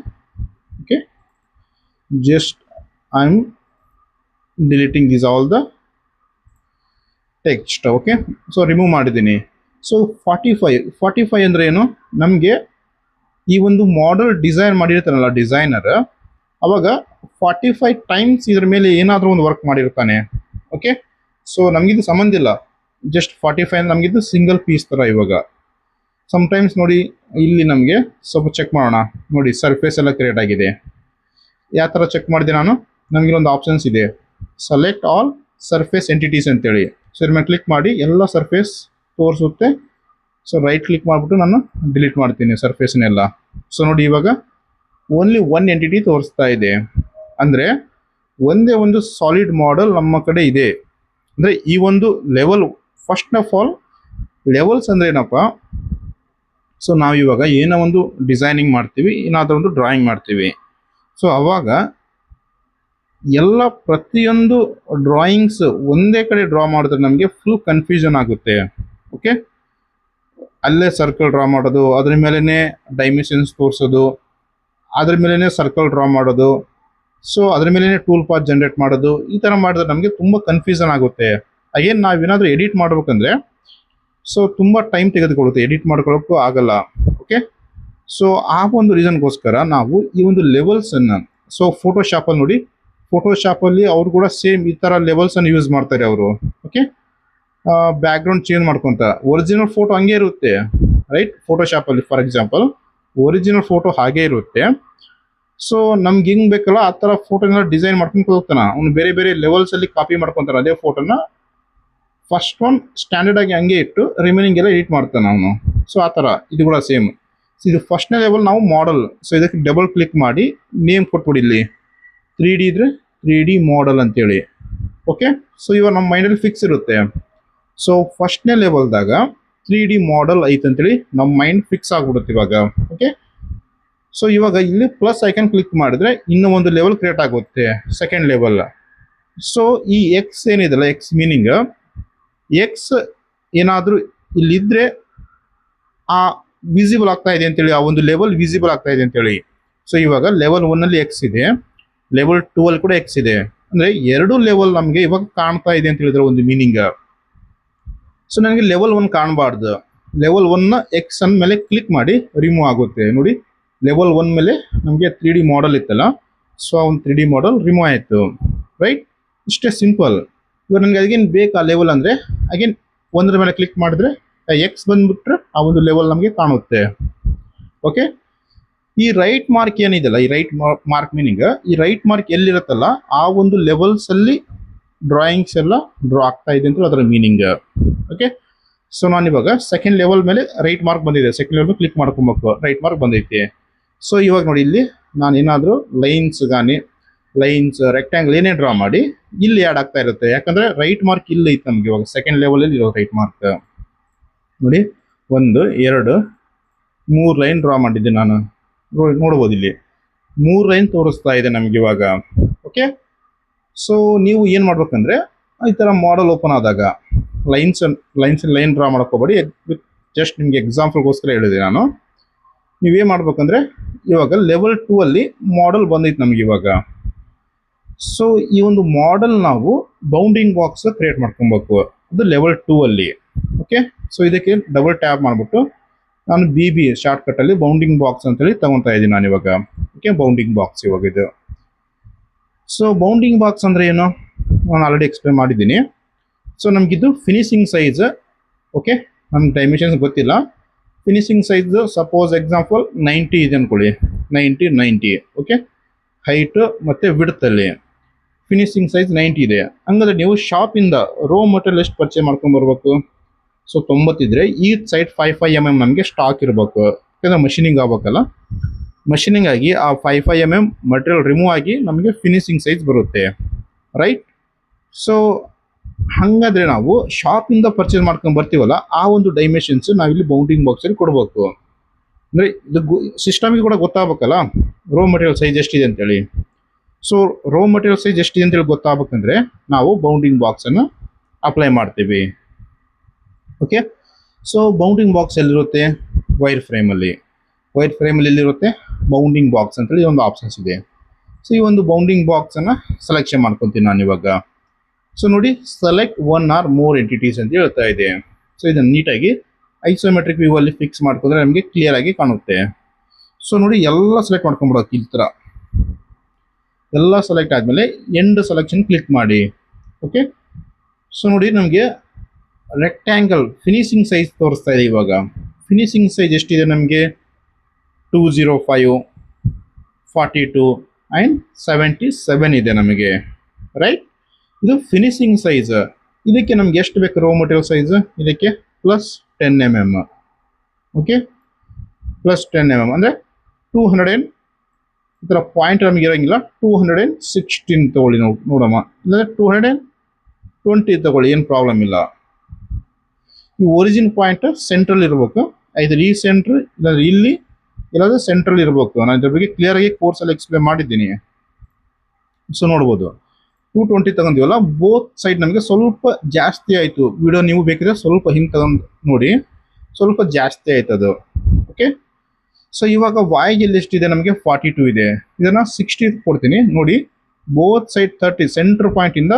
[SPEAKER 1] Okay, just I am deleting this all the text. Okay, so remove ಮಾಡಿದ್ದೀನಿ. ಸೊ 45 ಅಂದರೆ ಏನು, ನಮಗೆ ಈ ಒಂದು ಮಾಡೆಲ್ ಡಿಸೈನ್ ಮಾಡಿರ್ತಾನಲ್ಲ ಡಿಸೈನರ್, ಅವಾಗ 45 ಟೈಮ್ಸ್ ಇದ್ರ ಮೇಲೆ ಏನಾದರೂ ಒಂದು ವರ್ಕ್ ಮಾಡಿರ್ತಾನೆ. ಓಕೆ, ಸೊ ನಮಗಿದು ಸಂಬಂಧ ಇಲ್ಲ, ಜಸ್ಟ್ 45 ನಮಗಿದು ಸಿಂಗಲ್ ಪೀಸ್ ಥರ. ಇವಾಗ ಸಮ್ಟೈಮ್ಸ್ ನೋಡಿ, ಇಲ್ಲಿ ನಮಗೆ ಸ್ವಲ್ಪ ಚೆಕ್ ಮಾಡೋಣ. ನೋಡಿ, ಸರ್ಫೇಸ್ ಎಲ್ಲ ಕ್ರಿಯೇಟ್ ಆಗಿದೆ. ಯಾವ ಥರ ಚೆಕ್ ಮಾಡಿದೆ ನಾನು, ನಮಗಿಲ್ಲೊಂದು ಆಪ್ಷನ್ಸ್ ಇದೆ, ಸೆಲೆಕ್ಟ್ ಆಲ್ ಸರ್ಫೇಸ್ ಎಂಟಿಟೀಸ್ ಅಂತೇಳಿ. ಸೊ ಇದ್ರ ಮೇಲೆ ಕ್ಲಿಕ್ ಮಾಡಿ ಎಲ್ಲ ಸರ್ಫೇಸ್ ತೋರಿಸುತ್ತೆ. ಸೊ ರೈಟ್ ಕ್ಲಿಕ್ ಮಾಡಿಬಿಟ್ಟು ನಾನು ಡಿಲೀಟ್ ಮಾಡ್ತೀನಿ ಸರ್ಫೇಸ್ನೆಲ್ಲ. ಸೊ ನೋಡಿ, ಇವಾಗ ಓನ್ಲಿ 1 ಎಂಟಿಟಿ ತೋರಿಸ್ತಾ ಇದೆ. ಅಂದರೆ ಒಂದೇ ಒಂದು ಸಾಲಿಡ್ ಮಾಡೆಲ್ ನಮ್ಮ ಕಡೆ ಇದೆ. ಅಂದರೆ ಈ ಒಂದು level, first of all levels ಅಂದರೆ ಏನಪ್ಪ, ಸೊ ನಾವು ಇವಾಗ ಏನೋ ಒಂದು ಡಿಸೈನಿಂಗ್ ಮಾಡ್ತೀವಿ, ಏನಾದರೂ ಒಂದು ಡ್ರಾಯಿಂಗ್ ಮಾಡ್ತೀವಿ. ಸೊ ಅವಾಗ ಎಲ್ಲ ಪ್ರತಿಯೊಂದು ಡ್ರಾಯಿಂಗ್ಸ್ ಒಂದೇ ಕಡೆ ಡ್ರಾ ಮಾಡಿದ್ರೆ ನಮಗೆ ಫುಲ್ ಕನ್ಫ್ಯೂಷನ್ ಆಗುತ್ತೆ. ಓಕೆ, ಅಲ್ಲೇ ಸರ್ಕಲ್ ಡ್ರಾ ಮಾಡೋದು, ಅದ್ರ ಮೇಲೇ ಡೈಮೆನ್ಷನ್ಸ್ ತೋರಿಸೋದು, ಅದ್ರ ಮೇಲೇ ಸರ್ಕಲ್ ಡ್ರಾ ಮಾಡೋದು, ಸೊ ಅದ್ರ ಮೇಲೇ ಟೂಲ್ ಪಾತ್ ಜನ್ರೇಟ್ ಮಾಡೋದು, ಈ ಥರ ಮಾಡಿದ್ರೆ ನಮಗೆ ತುಂಬ ಕನ್ಫ್ಯೂಷನ್ ಆಗುತ್ತೆ. ಅಗೇನ್ ನಾವೇನಾದರೂ ಎಡಿಟ್ ಮಾಡ್ಬೇಕಂದ್ರೆ ಸೊ ತುಂಬ ಟೈಮ್ ತೆಗೆದುಕೊಳ್ಳುತ್ತೆ, ಎಡಿಟ್ ಮಾಡ್ಕೊಳ್ಳೋಕ್ಕೂ ಆಗಲ್ಲ. ಓಕೆ, ಸೊ ಆ ಒಂದು ರೀಸನ್ಗೋಸ್ಕರ ನಾವು ಈ ಒಂದು ಲೆವೆಲ್ಸನ್ನು, ಸೊ ಫೋಟೋಶಾಪಲ್ಲಿ ನೋಡಿ, ಫೋಟೋಶಾಪಲ್ಲಿ ಅವರು ಕೂಡ ಸೇಮ್ ಈ ಥರ ಲೆವೆಲ್ಸನ್ನು ಯೂಸ್ ಮಾಡ್ತಾರೆ ಅವರು. ಓಕೆ, ಬ್ಯಾಕ್ಗ್ರೌಂಡ್ ಚೇಂಜ್ ಮಾಡ್ಕೊತ ಒರಿಜಿನಲ್ ಫೋಟೋ ಹಂಗೆ ಇರುತ್ತೆ, ರೈಟ್. ಫೋಟೋಶಾಪಲ್ಲಿ ಫಾರ್ ಎಕ್ಸಾಂಪಲ್ ಒರಿಜಿನಲ್ ಫೋಟೋ ಹಾಗೇ ಇರುತ್ತೆ. ಸೊ ನಮ್ಗೆ ಹೆಂಗೆ ಬೇಕಲ್ಲ ಆ ಥರ ಫೋಟೋನೆಲ್ಲ ಡಿಸೈನ್ ಮಾಡ್ಕೊಂಡು ಹೋಗ್ತಾನೆ ಅವ್ನು. ಬೇರೆ ಬೇರೆ ಲೆವೆಲ್ಸಲ್ಲಿ ಕಾಪಿ ಮಾಡ್ಕೊತಾನೆ ಅದೇ ಫೋಟೋನ. ಫಸ್ಟ್ ಒನ್ ಸ್ಟ್ಯಾಂಡರ್ಡ್ ಆಗಿ ಹಂಗೆ ಇಟ್ಟು ರಿಮೈನಿಂಗ್ ಎಲ್ಲ ಎಡಿಟ್ ಮಾಡ್ತಾನೆ ಅವನು. ಸೊ ಆ ಥರ ಇದು ಕೂಡ ಸೇಮ್. ಇದು ಫಸ್ಟ್ನೇ ಲೆವೆಲ್ ನಾವು ಮಾಡೆಲ್. ಸೊ ಇದಕ್ಕೆ ಡಬಲ್ ಕ್ಲಿಕ್ ಮಾಡಿ ನೇಮ್ ಕೊಟ್ಬಿಡಿ, ಇಲ್ಲಿ 3D ಇದ್ರೆ 3D ಮಾಡೆಲ್ ಅಂತೇಳಿ. ಓಕೆ, ಸೊ ಇವಾಗ ನಮ್ಮ ಮೈಂಡಲ್ಲಿ ಫಿಕ್ಸ್ ಇರುತ್ತೆ. ಸೊ ಫಸ್ಟ್ನೇ ಲೆವೆಲ್ದಾಗ 3D ಮಾಡೆಲ್ ಐತೆ ಅಂತೇಳಿ ನಮ್ಮ ಮೈಂಡ್ ಫಿಕ್ಸ್ ಆಗಿಬಿಡುತ್ತೆ ಇವಾಗ. ಓಕೆ, ಸೊ ಇವಾಗ ಇಲ್ಲಿ ಪ್ಲಸ್ ಐಕನ್ ಕ್ಲಿಕ್ ಮಾಡಿದ್ರೆ ಇನ್ನೂ ಒಂದು ಲೆವೆಲ್ ಕ್ರಿಯೇಟ್ ಆಗುತ್ತೆ, ಸೆಕೆಂಡ್ ಲೆವೆಲ್. ಸೊ ಈ ಎಕ್ಸ್ ಏನಿದೆಲ್ಲ, ಎಕ್ಸ್ ಮೀನಿಂಗ್ ಎಕ್ಸ್ ಏನಾದರೂ ಇಲ್ಲಿದ್ದರೆ ಆ ವಿಸಿಬಲ್ ಆಗ್ತಾ ಇದೆ ಅಂತೇಳಿ, ಆ ಒಂದು ಲೆವೆಲ್ ವಿಸಿಬಲ್ ಆಗ್ತಾ ಇದೆ ಅಂತೇಳಿ. ಸೊ ಇವಾಗ ಲೆವೆಲ್ 1ಅಲ್ಲಿ ಎಕ್ಸ್ ಇದೆ, ಲೆವೆಲ್ 2ಅಲ್ಲಿ ಕೂಡ ಎಕ್ಸ್ ಇದೆ. ಅಂದರೆ ಎರಡು ಲೆವೆಲ್ ನಮಗೆ ಇವಾಗ ಕಾಣ್ತಾ ಇದೆ ಅಂತ ಹೇಳಿದ್ರೆ ಒಂದು ಮೀನಿಂಗ್. ಸೊ ನನಗೆ ಲೆವೆಲ್ 1 ಕಾಣಬಾರ್ದು. ಲೆವೆಲ್ 1ನ ಎಕ್ಸ್ ಅನ್ ಮೇಲೆ ಕ್ಲಿಕ್ ಮಾಡಿ ರಿಮೂವ್ ಆಗುತ್ತೆ. ನೋಡಿ, ಲೆವೆಲ್ 1 ಮೇಲೆ ನಮಗೆ 3D ಮಾಡೆಲ್ ಇತ್ತಲ್ಲ, ಸೊ ಒಂದು 3D ಮಾಡೆಲ್ ರಿಮೂವ್ ಆಯಿತು. ರೈಟ್. ಇಷ್ಟೇ ಸಿಂಪಲ್. ಇವಾಗ ನನಗೆ ಅಗೇನ್ ಬೇಕಾ ಲೆವೆಲ್ ಅಂದರೆ ಅಗೇನ್ ಒಂದರ ಮೇಲೆ ಕ್ಲಿಕ್ ಮಾಡಿದ್ರೆ ಎಕ್ಸ್ ಬಂದ್ಬಿಟ್ರೆ ಆ ಒಂದು ಲೆವೆಲ್ ನಮಗೆ ಕಾಣುತ್ತೆ. ಓಕೆ, ಈ ರೈಟ್ ಮಾರ್ಕ್ ಏನಿದೆಯಲ್ಲ, ಈ ರೈಟ್ ಮಾರ್ಕ್ ಮೀನಿಂಗ್, ಈ ರೈಟ್ ಮಾರ್ಕ್ ಎಲ್ಲಿರುತ್ತಲ್ಲ ಆ ಒಂದು ಲೆವೆಲ್ಸ್ ಅಲ್ಲಿ ಡ್ರಾಯಿಂಗ್ಸ್ ಎಲ್ಲ ಡ್ರಾ ಆಗ್ತಾ ಇದೆ ಅಂತ ಅದರ ಮೀನಿಂಗ್. ಓಕೆ, ಸೊ ನಾನು ಇವಾಗ ಸೆಕೆಂಡ್ ಲೆವೆಲ್ ಮೇಲೆ ರೈಟ್ ಮಾರ್ಕ್ ಬಂದಿದೆ, ಸೆಕೆಂಡ್ ಲೆವೆಲ್ ಕ್ಲಿಕ್ ಮಾಡ್ಕೊಬೇಕು, ರೈಟ್ ಮಾರ್ಕ್ ಬಂದೈತಿ. ಸೊ ಇವಾಗ ನೋಡಿ ಇಲ್ಲಿ ನಾನು ಏನಾದರೂ ಲೈನ್ಸ್ ರೆಕ್ಟ್ಯಾಂಗಲ್ ಏನೇ ಡ್ರಾ ಮಾಡಿ ಇಲ್ಲಿ ಆ್ಯಡ್ ಆಗ್ತಾ ಇರುತ್ತೆ, ಯಾಕಂದ್ರೆ ರೈಟ್ ಮಾರ್ಕ್ ಇಲ್ಲಿ ಐತೆ ನಮಗೆ ಇವಾಗ ಸೆಕೆಂಡ್ ಲೆವೆಲಲ್ಲಿ ಇರೋ ರೈಟ್ ಮಾರ್ಕ್. ನೋಡಿ 1 2 3 ಲೈನ್ ಡ್ರಾ ಮಾಡಿದ್ದೆ ನಾನು, ನೋಡ್ಬೋದು ಇಲ್ಲಿ 3 ಲೈನ್ ತೋರಿಸ್ತಾ ಇದೆ ನಮ್ಗೆ ಇವಾಗ. ಓಕೆ, ಸೊ ನೀವು ಏನು ಮಾಡ್ಬೇಕಂದ್ರೆ ಈ ಥರ ಮಾಡೆಲ್ ಓಪನ್ ಆದಾಗ ಲೈನ್ ಡ್ರಾ ಮಾಡ್ಕೋಬೇಡಿ, ಜಸ್ಟ್ ನಿಮಗೆ ಎಕ್ಸಾಂಪಲ್ಗೋಸ್ಕರ ಹೇಳಿದೆ ನಾನು. ನೀವೇನು ಮಾಡ್ಬೇಕಂದ್ರೆ ಇವಾಗ ಲೆವೆಲ್ 2 ಅಲ್ಲಿ ಮಾಡೆಲ್ ಬಂದೈತೆ ನಮ್ಗೆ ಇವಾಗ. ಸೊ ಈ ಒಂದು ಮಾಡೆಲ್ ನಾವು ಬೌಂಡಿಂಗ್ ಬಾಕ್ಸ್ ಕ್ರಿಯೇಟ್ ಮಾಡ್ಕೊಬೇಕು, ಅದು ಲೆವೆಲ್ 2 ಅಲ್ಲಿ. ಓಕೆ, ಸೊ ಇದಕ್ಕೆ ಡಬಲ್ ಟ್ಯಾಪ್ ಮಾಡಿಬಿಟ್ಟು ನಾನು BB ಶಾರ್ಟ್ಕಟ್ಟಲ್ಲಿ ಬೌಂಡಿಂಗ್ ಬಾಕ್ಸ್ ಅಂತೇಳಿ ತಗೊತಾ ಇದ್ದೀನಿ ನಾನು ಇವಾಗ. ಓಕೆ, ಬೌಂಡಿಂಗ್ ಬಾಕ್ಸ್ ಇವಾಗ ಇದು. ಸೊ ಬೌಂಡಿಂಗ್ ಬಾಕ್ಸ್ ಅಂದರೆ ಏನು ನಾನು ಆಲ್ರೆಡಿ ಎಕ್ಸ್ಪ್ಲೇನ್ ಮಾಡಿದ್ದೀನಿ. ಸೊ ನಮಗಿದು ಫಿನಿಶಿಂಗ್ ಸೈಜ್. ಓಕೆ, ನಮ್ಗೆ ಡೈಮೆನ್ಷನ್ಸ್ ಗೊತ್ತಿಲ್ಲ. ಫಿನಿಶಿಂಗ್ ಸೈಜ್ ಸಪೋಸ್ ಎಕ್ಸಾಂಪಲ್ 90 ಇದೆ ಅಂದ್ಕೊಳ್ಳಿ, 90. ಓಕೆ, ಹೈಟ್ ಮತ್ತು ವಿಡ್ತಲ್ಲಿ ಫಿನಿಶಿಂಗ್ ಸೈಜ್ 90 ಇದೆ. ಹಂಗಾದ್ರೆ ನೀವು ಶಾಪಿಂದ ರೋ ಮಟೀರಿಯಲ್ ಎಷ್ಟು ಪರ್ಚೇಸ್ ಮಾಡ್ಕೊಂಬರ್ಬೇಕು? ಸೊ 90 ಇದ್ರೆ ಈ ಸೈಡ್ 55 mm ನಮಗೆ ಸ್ಟಾಕ್ ಇರಬೇಕು, ಯಾಕಂದರೆ ಮಷಿನಿಂಗ್ ಆಗ್ಬೇಕಲ್ಲ. ಮಷಿನಿಂಗ್ ಆಗಿ ಆ 55 mm ಮಟೀರಿಯಲ್ ರಿಮೂವ್ ಆಗಿ ನಮಗೆ ಫಿನಿಶಿಂಗ್ ಸೈಜ್ ಬರುತ್ತೆ, ರೈಟ್. ಸೊ ಹಾಗಾದರೆ ನಾವು ಶಾಪಿಂದ ಪರ್ಚೇಸ್ ಮಾಡ್ಕೊಂಡು ಬರ್ತೀವಲ್ಲ ಆ ಒಂದು ಡೈಮೆನ್ಷನ್ಸ್ ನಾವಿಲ್ಲಿ ಬೌಂಡಿಂಗ್ ಬಾಕ್ಸಲ್ಲಿ ಕೊಡಬೇಕು. ಅಂದರೆ ಇದು ಸಿಸ್ಟಮಿಗೆ ಕೂಡ ಗೊತ್ತಾಗಬೇಕಲ್ಲ ರೋ ಮಟೀರಿಯಲ್ ಸೈಜ್ ಎಷ್ಟಿದೆ ಅಂತೇಳಿ. ಸೊ ರೋ ಮಟೀರಿಯಲ್ ಸೈಜ್ ಎಷ್ಟಿದೆ ಅಂತೇಳಿ ಗೊತ್ತಾಗಬೇಕಂದ್ರೆ ನಾವು ಬೌಂಡಿಂಗ್ ಬಾಕ್ಸನ್ನು ಅಪ್ಲೈ ಮಾಡ್ತೀವಿ. ಓಕೆ, ಸೊ ಬೌಂಡಿಂಗ್ ಬಾಕ್ಸ್ ಎಲ್ಲಿರುತ್ತೆ? ವೈರ್ ಫ್ರೇಮಲ್ಲಿ ಎಲ್ಲಿರುತ್ತೆ? ಬೌಂಡಿಂಗ್ ಬಾಕ್ಸ್ ಅಂತೇಳಿ ಒಂದು ಆಪ್ಷನ್ಸ್ ಇದೆ. ಸೊ ಈ ಒಂದು ಬೌಂಡಿಂಗ್ ಬಾಕ್ಸನ್ನು ಸೆಲೆಕ್ಷನ್ ಮಾಡ್ಕೊತೀನಿ ನಾನು ಇವಾಗ. ಸೊ ನೋಡಿ, ಸೆಲೆಕ್ಟ್ 1 or more ಎಂಟಿಟೀಸ್ ಅಂತ ಹೇಳ್ತಾ ಇದೆ. ಸೊ ಇದನ್ನು ನೀಟಾಗಿ ಐಸೋಮೆಟ್ರಿಕ್ ವ್ಯೂ ಅಲ್ಲಿ ಫಿಕ್ಸ್ ಮಾಡ್ಕೊಂಡ್ರೆ ನಮಗೆ ಕ್ಲಿಯರ್ ಆಗಿ ಕಾಣುತ್ತೆ. ಸೊ ನೋಡಿ, ಎಲ್ಲ ಸೆಲೆಕ್ಟ್ ಮಾಡ್ಕೊಂಡ್ಬಿಡೋಕೆ ಈ ಥರ ಎಲ್ಲ ಸೆಲೆಕ್ಟ್ ಆದಮೇಲೆ ಎಂಡ್ ಸೆಲೆಕ್ಷನ್ ಕ್ಲಿಕ್ ಮಾಡಿ. ಓಕೆ, ಸೊ ನೋಡಿ ನಮಗೆ ರೆಕ್ಟ್ಯಾಂಗಲ್ ಫಿನಿಶಿಂಗ್ ಸೈಜ್ ತೋರಿಸ್ತಾ ಇದೆ ಇವಾಗ. ಫಿನಿಶಿಂಗ್ ಸೈಜ್ ಎಷ್ಟಿದೆ ನಮಗೆ? 205, 42 ಆ್ಯಂಡ್ 77 ಇದೆ ನಮಗೆ, ರೈಟ್. ಇದು ಫಿನಿಶಿಂಗ್ ಸೈಜ್. ಇದಕ್ಕೆ ನಮ್ಗೆ ಎಷ್ಟು ಬೇಕು ರೋ ಮಟೀರಿಯಲ್ ಸೈಜ್? ಇದಕ್ಕೆ +10 mm. ಓಕೆ, +10 mm ಅಂದರೆ 200 ಈ ಥರ ಪಾಯಿಂಟ್ ನಮಗೆ ಇರೋಂಗಿಲ್ಲ, 216 ತಗೊಳ್ಳಿ ನೋಡಮ್ಮ, ಇಲ್ಲಾಂದರೆ 220 ತಗೊಳ್ಳಿ, ಏನು ಪ್ರಾಬ್ಲಮ್ ಇಲ್ಲ. ಈ ಒರಿಜಿನ್ ಪಾಯಿಂಟ್ ಸೆಂಟ್ರಲ್ ಇರಬೇಕು, ಐದರ್ ಈ ಸೆಂಟ್ರ್ ಇಲ್ಲಾಂದ್ರೆ ಇಲ್ಲಿ, ಇಲ್ಲಾಂದ್ರೆ ಸೆಂಟ್ರಲ್ ಇರಬೇಕು. ನಾನು ಇದ್ರ ಬಗ್ಗೆ ಕ್ಲಿಯರಾಗಿ ಕೋರ್ಸಲ್ಲಿ ಎಕ್ಸ್ಪ್ಲೇನ್ ಮಾಡಿದ್ದೀನಿ. ಸೊ ನೋಡ್ಬೋದು 220 ತಗೊಂಡಿವಲ್ಲ, ಬೋತ್ ಸೈಡ್ ನಮಗೆ ಸ್ವಲ್ಪ ಜಾಸ್ತಿ ಆಯಿತು. ವಿಡಿಯೋ ನೀವು ಬೇಕಿದ್ರೆ ಸ್ವಲ್ಪ ಹಿಂಗೆ ತಗೊಂಡು ನೋಡಿ, ಸ್ವಲ್ಪ ಜಾಸ್ತಿ ಆಯ್ತು ಅದು. ಓಕೆ, ಸೊ ಇವಾಗ ವಾಯ್ಗೆಲ್ಲಿ ಎಷ್ಟಿದೆ ನಮಗೆ? 42 ಇದೆ. ಇದನ್ನು 60 ಕೊಡ್ತೀನಿ ನೋಡಿ. ಬೋತ್ ಸೈಡ್ 30, ಸೆಂಟ್ರ್ ಪಾಯಿಂಟಿಂದ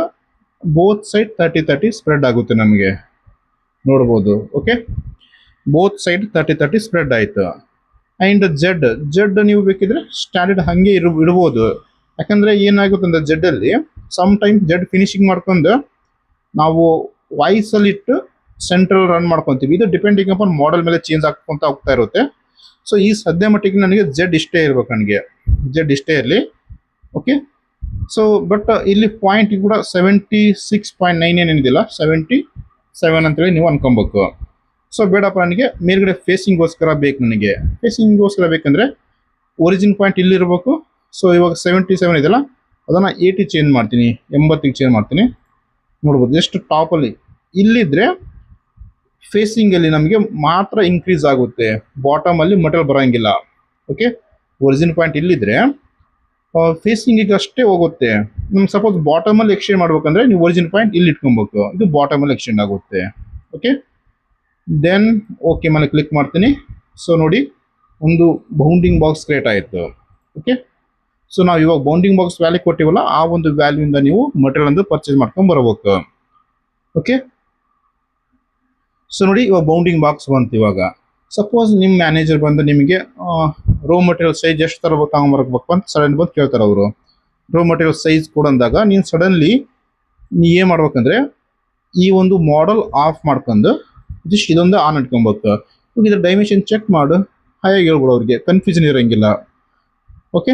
[SPEAKER 1] ಬೋತ್ ಸೈಡ್ 30 ಸ್ಪ್ರೆಡ್ ಆಗುತ್ತೆ ನಮಗೆ, ನೋಡ್ಬೋದು. ಓಕೆ, ಬೋತ್ ಸೈಡ್ 30 ಸ್ಪ್ರೆಡ್ ಆಯಿತು. ಆ್ಯಂಡ್ ಜೆಡ್ ನೀವು ಬೇಕಿದ್ರೆ ಸ್ಟ್ಯಾಂಡರ್ಡ್ ಹಾಗೆ ಇಡ್ಬೋದು. ಯಾಕಂದರೆ ಏನಾಗುತ್ತೆ ಅಂದರೆ ಜೆಡ್ಡಲ್ಲಿ ಸಮ್ ಟೈಮ್ ಜೆಡ್ ಫಿನಿಶಿಂಗ್ ಮಾಡ್ಕೊಂಡು ನಾವು ವಾಯ್ಸಲ್ಲಿ ಇಟ್ಟು ಸೆಂಟ್ರಲ್ ರನ್ ಮಾಡ್ಕೊತೀವಿ. ಇದು ಡಿಪೆಂಡಿಂಗ್ ಅಪಾನ್ ಮಾಡೆಲ್ ಮೇಲೆ ಚೇಂಜ್ ಆಗ್ಕೊಂತ ಹೋಗ್ತಾ ಇರುತ್ತೆ. ಸೊ ಈ ಸದ್ಯ ಮಟ್ಟಿಗೆ ನನಗೆ ಜೆಡ್ ಇಷ್ಟೇ ಇರ್ಬೇಕು, ನನಗೆ ಜೆಡ್ ಇಷ್ಟೇ ಇರಲಿ. ಓಕೆ, ಸೊ ಬಟ್ ಇಲ್ಲಿ ಪಾಯಿಂಟ್ ಕೂಡ 76.99 ಏನಿದಿಲ್ಲ, 77 ಅಂತೇಳಿ ನೀವು ಅನ್ಕೊಬೇಕು. ಸೊ ಬೇಡಪ್ಪ, ನನಗೆ ಮೇಲ್ಗಡೆ ಫೇಸಿಂಗ್ಗೋಸ್ಕರ ಬೇಕು. ನನಗೆ ಫೇಸಿಂಗ್ಗೋಸ್ಕರ ಬೇಕಂದರೆ ಒರಿಜಿನ್ ಪಾಯಿಂಟ್ ಇಲ್ಲಿರಬೇಕು. ಸೊ ಇವಾಗ 77 ಇದೆಯಲ್ಲ, ಅದನ್ನು 80 ಚೇಂಜ್ ಮಾಡ್ತೀನಿ, 80ಗೆ ಚೇಂಜ್ ಮಾಡ್ತೀನಿ. ನೋಡ್ಬೋದು ಎಷ್ಟು ಟಾಪಲ್ಲಿ ಇಲ್ಲಿದ್ದರೆ ಫೇಸಿಂಗಲ್ಲಿ ನಮಗೆ ಮಾತ್ರ ಇನ್ಕ್ರೀಸ್ ಆಗುತ್ತೆ, ಬಾಟಮಲ್ಲಿ ಮಟೀರಿಯಲ್ ಬರೋಂಗಿಲ್ಲ. ಓಕೆ, ಒರಿಜಿನ್ ಪಾಯಿಂಟ್ ಇಲ್ಲಿದ್ದರೆ ಫೇಸಿಂಗಿಗೆ ಅಷ್ಟೇ ಹೋಗುತ್ತೆ. ನಿಮ್ಗೆ ಸಪೋಸ್ ಬಾಟಮಲ್ಲಿ ಎಕ್ಸ್ಚೇಂಜ್ ಮಾಡ್ಬೇಕಂದ್ರೆ ನೀವು ಒರಿಜಿನ್ ಪಾಯಿಂಟ್ ಇಲ್ಲಿ ಇಟ್ಕೊಬೇಕು, ಇದು ಬಾಟಮಲ್ಲಿ ಎಕ್ಸ್ಚೇಂಜ್ ಆಗುತ್ತೆ. ಓಕೆ, ದೆನ್ ಓಕೆ ಮೇಲೆ ಕ್ಲಿಕ್ ಮಾಡ್ತೀನಿ. ಸೊ ನೋಡಿ, ಒಂದು ಬೌಂಡಿಂಗ್ ಬಾಕ್ಸ್ ಕ್ರಿಯೇಟ್ ಆಯಿತು. ಓಕೆ, ಸೊ ನಾವು ಇವಾಗ ಬೌಂಡಿಂಗ್ ಬಾಕ್ಸ್ ವ್ಯಾಲ್ಯೂ ಕೊಟ್ಟಿವಲ್ಲ, ಆ ಒಂದು ವ್ಯಾಲ್ಯೂಯಿಂದ ನೀವು ಮಟೀರಿಯಲ್ ಒಂದು ಪರ್ಚೇಸ್ ಮಾಡ್ಕೊಂಡು ಬರಬೇಕು. ಓಕೆ, ಸೊ ನೋಡಿ ಇವಾಗ ಬೌಂಡಿಂಗ್ ಬಾಕ್ಸ್ ಬಂತು. ಇವಾಗ ಸಪೋಸ್ ನಿಮ್ಮ ಮ್ಯಾನೇಜರ್ ಬಂದು ನಿಮಗೆ ರೋ ಮಟೀರಿಯಲ್ ಸೈಜ್ ಎಷ್ಟು ಥರ ತಗೊಂಬರ್ಬೇಕು ಅಂತ ಸಡನ್ ಬಂದು ಕೇಳ್ತಾರೆ ಅವರು. ರಾ ಮಟೀರಿಯಲ್ ಸೈಜ್ ಕೊಡಂದಾಗ ನೀನು ಸಡನ್ಲಿ ನೀ ಏನು ಮಾಡ್ಬೇಕಂದ್ರೆ ಈ ಒಂದು ಮಾಡೆಲ್ ಆಫ್ ಮಾಡ್ಕೊಂಡು ಜಸ್ಟ್ ಇದೊಂದು ಆನ್ ಇಟ್ಕೊಬೇಕು. ಇದ್ರ ಡೈಮೆನ್ಷನ್ ಚೆಕ್ ಮಾಡು, ಹಾಗೆ ಹೇಳ್ಬಿಡು, ಅವ್ರಿಗೆ ಕನ್ಫ್ಯೂಷನ್ ಇರೋಂಗಿಲ್ಲ. ಓಕೆ,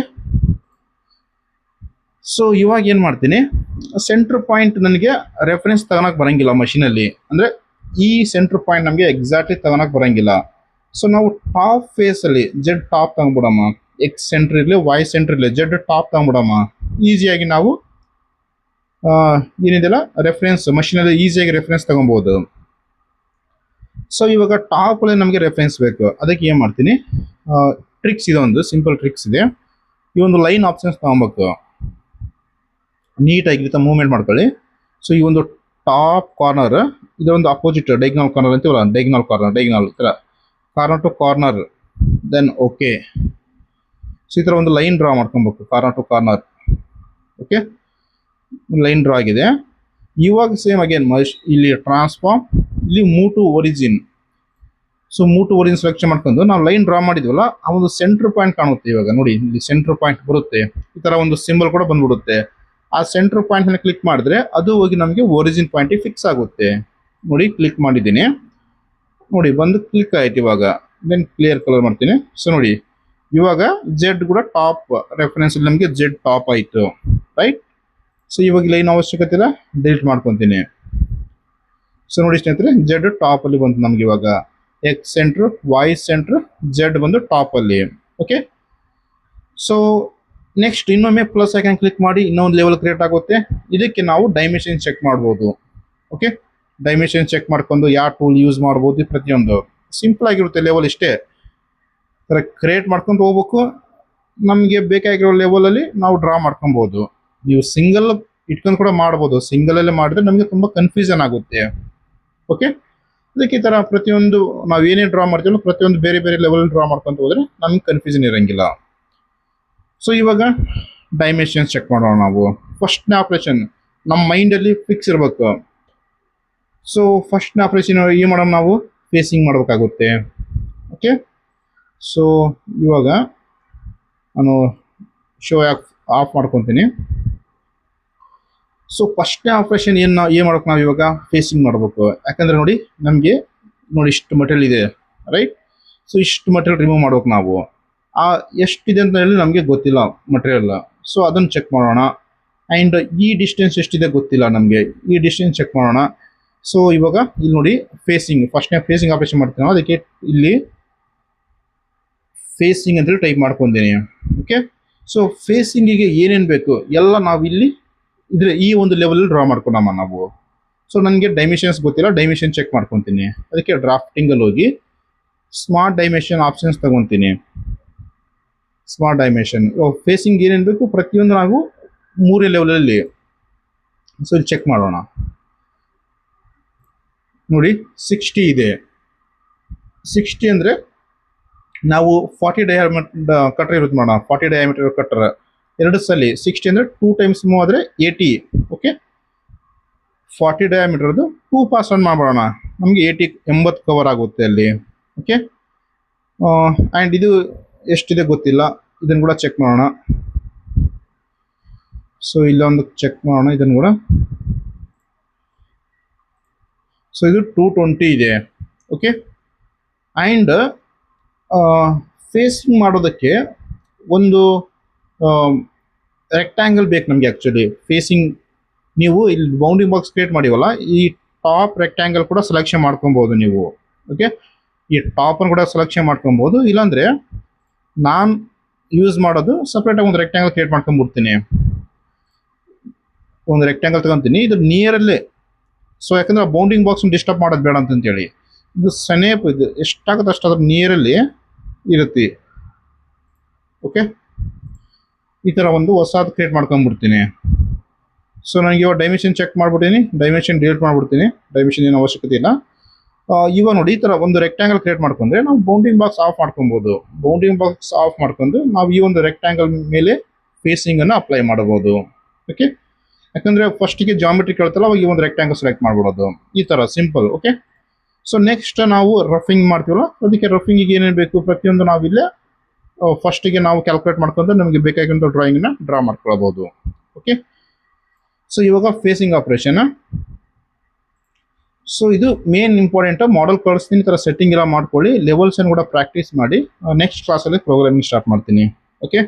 [SPEAKER 1] ಸೊ ಇವಾಗ ಏನು ಮಾಡ್ತೀನಿ, ಸೆಂಟ್ರ್ ಪಾಯಿಂಟ್ ನನಗೆ ರೆಫರೆನ್ಸ್ ತಗೊಳಕ್ ಬರೋಂಗಿಲ್ಲ ಮಷೀನಲ್ಲಿ. ಅಂದರೆ ಈ ಸೆಂಟ್ರ್ ಪಾಯಿಂಟ್ ನಮಗೆ ಎಕ್ಸಾಕ್ಟ್ಲಿ ತಗೊಳಕ್ ಬರೋಂಗಿಲ್ಲ. ಸೊ ನಾವು ಟಾಪ್ ಫೇಸಲ್ಲಿ ಜೆಡ್ ಟಾಪ್ ತಗೊಂಡ್ಬಿಡಮ್ಮ, ಎಕ್ಸ್ ಸೆಂಟ್ರ್ ಇರಲಿ ವೈ ಸೆಂಟ್ರ್ ಇರಲಿ ಜೆಡ್ ಟಾಪ್ ತಗೊಂಡ್ಬಿಡಮ್ಮ. ಈಸಿಯಾಗಿ ನಾವು ಏನಿದೆಲ್ಲ ರೆಫರೆನ್ಸ್ ಮಷೀನಲ್ಲಿ ಈಸಿಯಾಗಿ ರೆಫರೆನ್ಸ್ ತಗೊಬೋದು. ಸೊ ಇವಾಗ ಟಾಪಲ್ಲಿ ನಮಗೆ ರೆಫರೆನ್ಸ್ ಬೇಕು. ಅದಕ್ಕೆ ಏನು ಮಾಡ್ತೀನಿ, ಟ್ರಿಕ್ಸ್ ಇದೆ, ಒಂದು ಸಿಂಪಲ್ ಟ್ರಿಕ್ಸ್ ಇದೆ. ಈ ಒಂದು ಲೈನ್ ಆಪ್ಷನ್ಸ್ ತಗೊಬೇಕು, ನೀಟಾಗಿ ರೀತಿ ಮೂವ್ಮೆಂಟ್ ಮಾಡ್ಕೊಳ್ಳಿ. ಸೊ ಈ ಒಂದು ಟಾಪ್ ಕಾರ್ನರ್ ಇದೊಂದು ಅಪೋಸಿಟ್ ಡೈಗ್ನಲ್ ಕಾರ್ನರ್ ಅಂತೀವಲ್ಲ, ಡೈಗ್ನಲ್ ಈ ಥರ corner to corner, then okay. So ಈ ಥರ ಒಂದು ಲೈನ್ ಡ್ರಾ ಮಾಡ್ಕೊಬೇಕು corner to corner. Okay, line draw ಆಗಿದೆ. ಇವಾಗ ಸೇಮ್ ಅಗೇನ್ ಇಲ್ಲಿ ಟ್ರಾನ್ಸ್ಫಾರ್ಮ್, ಇಲ್ಲಿ move to origin. So move to origin selection ಮಾಡ್ಕೊಂಡು ನಾವು ಲೈನ್ ಡ್ರಾ ಮಾಡಿದ್ವಲ್ಲ ಆ ಒಂದು ಸೆಂಟ್ರ್ ಪಾಯಿಂಟ್ ಕಾಣುತ್ತೆ. ಇವಾಗ ನೋಡಿ ಇಲ್ಲಿ ಸೆಂಟ್ರ್ ಪಾಯಿಂಟ್ ಬರುತ್ತೆ, ಈ ಥರ ಒಂದು ಸಿಂಬಲ್ ಕೂಡ ಬಂದ್ಬಿಡುತ್ತೆ. ಆ ಸೆಂಟ್ರ್ ಪಾಯಿಂಟ್ ಮೇಲೆ ಕ್ಲಿಕ್ ಮಾಡಿದ್ರೆ ಅದು ಹೋಗಿ ನಮಗೆ ಒರಿಜಿನ್ ಪಾಯಿಂಟಿಗೆ ಫಿಕ್ಸ್ ಆಗುತ್ತೆ. ನೋಡಿ ಕ್ಲಿಕ್ ಮಾಡಿದ್ದೀನಿ, ನೋಡಿ ಬಂದು ಕ್ಲಿಕ್ ಆಯ್ತು. ಇವಾಗ ದೆನ್ ಕ್ಲಿಯರ್ ಕಲರ್ ಮಾಡ್ತೀನಿ. ಸೊ ನೋಡಿ ಇವಾಗ ಜೆಡ್ ಕೂಡ ಟಾಪ್ ರೆಫರೆನ್ಸ್ ನಮಗೆ ಜೆಡ್ ಟಾಪ್ ಆಯಿತು, ರೈಟ್. ಸೊ ಇವಾಗ ಲೈನ್ ಅವಶ್ಯಕತೆ ಇಲ್ಲ, ಡಿಲೀಟ್ ಮಾಡ್ಕೊತೀನಿ. ಸೊ ನೋಡಿ ಸ್ನೇಹಿತರೆ, ಜೆಡ್ ಟಾಪಲ್ಲಿ ಬಂತು ನಮ್ಗೆ. ಇವಾಗ X centre Y centre Z ಬಂದು ಟಾಪಲ್ಲಿ. ಓಕೆ, ಸೊ ನೆಕ್ಸ್ಟ್ ಇನ್ನೊಮ್ಮೆ ಪ್ಲಸ್ ಐಕಾನ್ ಕ್ಲಿಕ್ ಮಾಡಿ ಇನ್ನೊಂದು ಲೆವೆಲ್ ಕ್ರಿಯೇಟ್ ಆಗುತ್ತೆ. ಇದಕ್ಕೆ ನಾವು ಡೈಮೆನ್ಷನ್ ಚೆಕ್ ಮಾಡ್ಬೋದು. ಓಕೆ, ಡೈಮೆನ್ಷನ್ ಚೆಕ್ ಮಾಡ್ಕೊಂಡು ಯಾವ ಟೂಲ್ ಯೂಸ್ ಮಾಡ್ಬೋದು, ಪ್ರತಿಯೊಂದು ಸಿಂಪಲ್ ಆಗಿರುತ್ತೆ. ಲೆವೆಲ್ ಇಷ್ಟೇ ಥರ ಕ್ರಿಯೇಟ್ ಮಾಡ್ಕೊಂಡು ಹೋಗ್ಬೇಕು. ನಮಗೆ ಬೇಕಾಗಿರೋ ಲೆವೆಲಲ್ಲಿ ನಾವು ಡ್ರಾ ಮಾಡ್ಕೊಬೋದು. ನೀವು ಸಿಂಗಲ್ ಇಟ್ಕೊಂಡು ಕೂಡ ಮಾಡ್ಬೋದು, ಸಿಂಗಲಲ್ಲೇ ಮಾಡಿದ್ರೆ ನಮಗೆ ತುಂಬ ಕನ್ಫ್ಯೂಷನ್ ಆಗುತ್ತೆ. ಓಕೆ, ಅದಕ್ಕೆ ಈ ಥರ ಪ್ರತಿಯೊಂದು ನಾವು ಏನೇನು ಡ್ರಾ ಮಾಡ್ತೀವೋ ಪ್ರತಿಯೊಂದು ಬೇರೆ ಬೇರೆ ಲೆವೆಲ್ ಡ್ರಾ ಮಾಡ್ಕೊಂಡು ಹೋದರೆ ನಮ್ಗೆ ಕನ್ಫ್ಯೂಷನ್ ಇರೋಂಗಿಲ್ಲ. ಸೊ ಇವಾಗ ಡೈಮೆನ್ಷನ್ಸ್ ಚೆಕ್ ಮಾಡೋಣ ನಾವು. ಫಸ್ಟ್ನೇ ಆಪ್ರೇಷನ್ ನಮ್ಮ ಮೈಂಡಲ್ಲಿ ಫಿಕ್ಸ್ ಇರಬೇಕು. ಸೊ ಫಸ್ಟ್ನೇ ಆಪ್ರೇಷನ್ ಏನು ಮಾಡೋಣ, ನಾವು ಫೇಸಿಂಗ್ ಮಾಡಬೇಕಾಗುತ್ತೆ. ಓಕೆ, ಸೊ ಇವಾಗ ನಾನು ಶೋ ಆಫ್ ಮಾಡ್ಕೊತೀನಿ. ಸೊ ಫಸ್ಟ್ನೇ ಆಪ್ರೇಷನ್ ಏನು ಮಾಡ್ಬೇಕು, ನಾವು ಇವಾಗ ಫೇಸಿಂಗ್ ಮಾಡಬೇಕು. ಯಾಕಂದರೆ ನೋಡಿ ನಮಗೆ ನೋಡಿ ಇಷ್ಟು ಮಟೀರಿಯಲ್ ಇದೆ, ರೈಟ್. ಸೊ ಇಷ್ಟು ಮಟೀರಿಯಲ್ ರಿಮೂವ್ ಮಾಡ್ಬೇಕು ನಾವು. ಎಷ್ಟಿದೆ ಅಂತ ಹೇಳಿ ನಮಗೆ ಗೊತ್ತಿಲ್ಲ ಮಟೀರಿಯಲ್. ಸೊ ಅದನ್ನು ಚೆಕ್ ಮಾಡೋಣ. ಆ್ಯಂಡ್ ಈ ಡಿಸ್ಟೆನ್ಸ್ ಎಷ್ಟಿದೆ ಗೊತ್ತಿಲ್ಲ ನಮಗೆ, ಈ ಡಿಸ್ಟೆನ್ಸ್ ಚೆಕ್ ಮಾಡೋಣ. ಸೊ ಇವಾಗ ಇಲ್ಲಿ ನೋಡಿ ಫೇಸಿಂಗ್, ಫಸ್ಟ್ನೇ ಫೇಸಿಂಗ್ ಆಪ್ರೇಷನ್ ಮಾಡ್ತೀನಿ. ಅದಕ್ಕೆ ಇಲ್ಲಿ ಫೇಸಿಂಗ್ ಅಂತೇಳಿ ಟೈಪ್ ಮಾಡ್ಕೊಂಡಿನಿ. ಓಕೆ, ಸೊ ಫೇಸಿಂಗಿಗೆ ಏನೇನು ಬೇಕು ಎಲ್ಲ ನಾವು ಇಲ್ಲಿ ಇದ್ರೆ ಈ ಒಂದು ಲೆವೆಲಲ್ಲಿ ಡ್ರಾ ಮಾಡ್ಕೊಂಡಮ್ಮ ನಾವು. ಸೊ ನನಗೆ ಡೈಮೆನ್ಷನ್ಸ್ ಗೊತ್ತಿಲ್ಲ, ಡೈಮೆನ್ಷನ್ ಚೆಕ್ ಮಾಡ್ಕೊತೀನಿ. ಅದಕ್ಕೆ ಡ್ರಾಫ್ಟಿಂಗಲ್ಲಿ ಹೋಗಿ ಸ್ಮಾರ್ಟ್ ಡೈಮೆನ್ಷನ್ ಆಪ್ಷನ್ಸ್ ತಗೊತೀನಿ. ಸ್ಮಾರ್ಟ್ ಡೈಮೆನ್ಷನ್ ಫೇಸಿಂಗ್ ಏನೇನು ಬೇಕು ಪ್ರತಿಯೊಂದು ನಾವು 3 ಲೆವೆಲಲ್ಲಿ. ಸೊ ಇಲ್ಲಿ ಚೆಕ್ ಮಾಡೋಣ. ನೋಡಿ 60 ಇದೆ. 60 ಅಂದರೆ ನಾವು 40 ಡಯಾಮೀಟರ್ ಕಟ್ರ್ ಇರುತ್ತೆ ಮಾಡೋಣ. 40 ಡಯಾಮೀಟರ್ ಕಟ್ರ್ 2 ಸಲ 60 ಅಂದರೆ 2 ಟೈಮ್ಸ್ ಮೂವ್ ಆದರೆ 80. ಓಕೆ, 40 ಡಯಾಮೀಟರ್ದು 2 ಪಾಸ್ ಆನ್ ಮಾಡೋಣ, ನಮಗೆ 80 ಕವರ್ ಆಗುತ್ತೆ ಅಲ್ಲಿ. ಓಕೆ, ಆ್ಯಂಡ್ ಇದು ಎಷ್ಟಿದೆ ಗೊತ್ತಿಲ್ಲ, ಇದನ್ನು ಕೂಡ ಚೆಕ್ ಮಾಡೋಣ. ಸೊ ಇಲ್ಲೊಂದು ಚೆಕ್ ಮಾಡೋಣ, ಇದನ್ನು ಕೂಡ. ಸೊ ಇದು 220 ಇದೆ. ಓಕೆ, ಆ್ಯಂಡ್ ಫೇಸಿಂಗ್ ಮಾಡೋದಕ್ಕೆ ಒಂದು ರೆಕ್ಟ್ಯಾಂಗಲ್ ಬೇಕು ನಮಗೆ. ಆ್ಯಕ್ಚುಲಿ ಫೇಸಿಂಗ್ ನೀವು ಇಲ್ಲಿ ಬೌಂಡಿಂಗ್ ಬಾಕ್ಸ್ ಕ್ರಿಯೇಟ್ ಮಾಡಿವಲ್ಲ, ಈ ಟಾಪ್ ರೆಕ್ಟ್ಯಾಂಗಲ್ ಕೂಡ ಸೆಲೆಕ್ಷನ್ ಮಾಡ್ಕೊಬೋದು ನೀವು. ಓಕೆ, ಈ ಟಾಪನ್ನು ಕೂಡ ಸೆಲೆಕ್ಷನ್ ಮಾಡ್ಕೊಬೋದು. ಇಲ್ಲಾಂದರೆ ನಾನು ಯೂಸ್ ಮಾಡೋದು ಸಪ್ರೇಟಾಗಿ ಒಂದು ರೆಕ್ಟ್ಯಾಂಗಲ್ ಕ್ರಿಯೇಟ್ ಮಾಡ್ಕೊಂಡ್ಬಿಡ್ತೀನಿ. ಒಂದು ರೆಕ್ಟ್ಯಾಂಗಲ್ ತಗೊತೀನಿ, ಇದು ನಿಯರಲ್ಲೇ. ಸೊ ಯಾಕಂದರೆ ಬೌಂಡಿಂಗ್ ಬಾಕ್ಸ್ ಡಿಸ್ಟರ್ಬ್ ಮಾಡೋದು ಬೇಡ ಅಂತಂತೇಳಿ ಇದು ಸನೇಪ್, ಇದು ಎಷ್ಟಾಗುತ್ತೆ ಅಷ್ಟು ಅದ್ರ ನಿಯರಲ್ಲಿ ಇರುತ್ತೆ. ಓಕೆ, ಈ ಥರ ಒಂದು ಹೊಸದು ಕ್ರಿಯೇಟ್ ಮಾಡ್ಕೊಂಡ್ಬಿಡ್ತೀನಿ. ಸೊ ನನಗೆ ಇವಾಗ ಡೈಮೆನ್ಷನ್ ಚೆಕ್ ಮಾಡ್ಬಿಡ್ತೀನಿ, ಡೈಮೆನ್ಷನ್ ಡಿಲೀಟ್ ಮಾಡ್ಬಿಡ್ತೀನಿ, ಡೈಮೆನ್ಷನ್ ಏನು ಅವಶ್ಯಕತೆ ಇಲ್ಲ. ಇವಾಗ ನೋಡಿ ಈ ಥರ ಒಂದು ರೆಕ್ಟ್ಯಾಂಗಲ್ ಕ್ರಿಯೇಟ್ ಮಾಡ್ಕೊಂಡ್ರೆ ನಾವು ಬೌಂಡಿಂಗ್ ಬಾಕ್ಸ್ ಆಫ್ ಮಾಡ್ಕೊಬೋದು. ಬೌಂಡಿಂಗ್ ಬಾಕ್ಸ್ ಆಫ್ ಮಾಡ್ಕೊಂಡು ನಾವು ಈ ಒಂದು ರೆಕ್ಟ್ಯಾಂಗಲ್ ಮೇಲೆ ಫೇಸಿಂಗನ್ನು ಅಪ್ಲೈ ಮಾಡ್ಬೋದು. ಓಕೆ, ಯಾಕಂದರೆ ಫಸ್ಟಿಗೆ ಜಾಮೆಟ್ರಿ ಕೇಳ್ತಲ್ಲ, ಅವಾಗ ಈ ಒಂದು ರೆಕ್ಟ್ಯಾಂಗಲ್ ಸೆಲೆಕ್ಟ್ ಮಾಡ್ಬಿಡೋದು. ಈ ಥರ ಸಿಂಪಲ್. ಓಕೆ, ಸೊ ನೆಕ್ಸ್ಟ್ ನಾವು ರಫಿಂಗ್ ಮಾಡ್ತೀವಲ್ಲ, ಅದಕ್ಕೆ ರಫಿಂಗಿಗೆ ಏನೇನು ಬೇಕು ಪ್ರತಿಯೊಂದು ನಾವಿಲ್ಲೇ ಫಸ್ಟಿಗೆ ನಾವು ಕ್ಯಾಲ್ಕುಲೇಟ್ ಮಾಡ್ಕೊಂಡು ನಮಗೆ ಬೇಕಾಗಿರೋ ಡ್ರಾಯಿಂಗ್ನ ಡ್ರಾ ಮಾಡ್ಕೊಳ್ಬೋದು. ಓಕೆ, ಸೊ ಇವಾಗ ಫೇಸಿಂಗ್ ಆಪ್ರೇಷನ್. ಸೊ ಇದು ಮೇನ್ ಇಂಪಾರ್ಟೆಂಟ್. ಮಾಡೆಲ್ ಕಳಿಸ್ತೀನಿ, ಈ ಥರ ಸೆಟ್ಟಿಂಗ್ ಎಲ್ಲ ಮಾಡ್ಕೊಳ್ಳಿ. ಲೆವೆಲ್ಸ್ ಕೂಡ ಪ್ರಾಕ್ಟೀಸ್ ಮಾಡಿ. ನೆಕ್ಸ್ಟ್ ಕ್ಲಾಸಲ್ಲಿ ಪ್ರೋಗ್ರಾಮಿಂಗ್ ಸ್ಟಾರ್ಟ್ ಮಾಡ್ತೀನಿ. ಓಕೆ.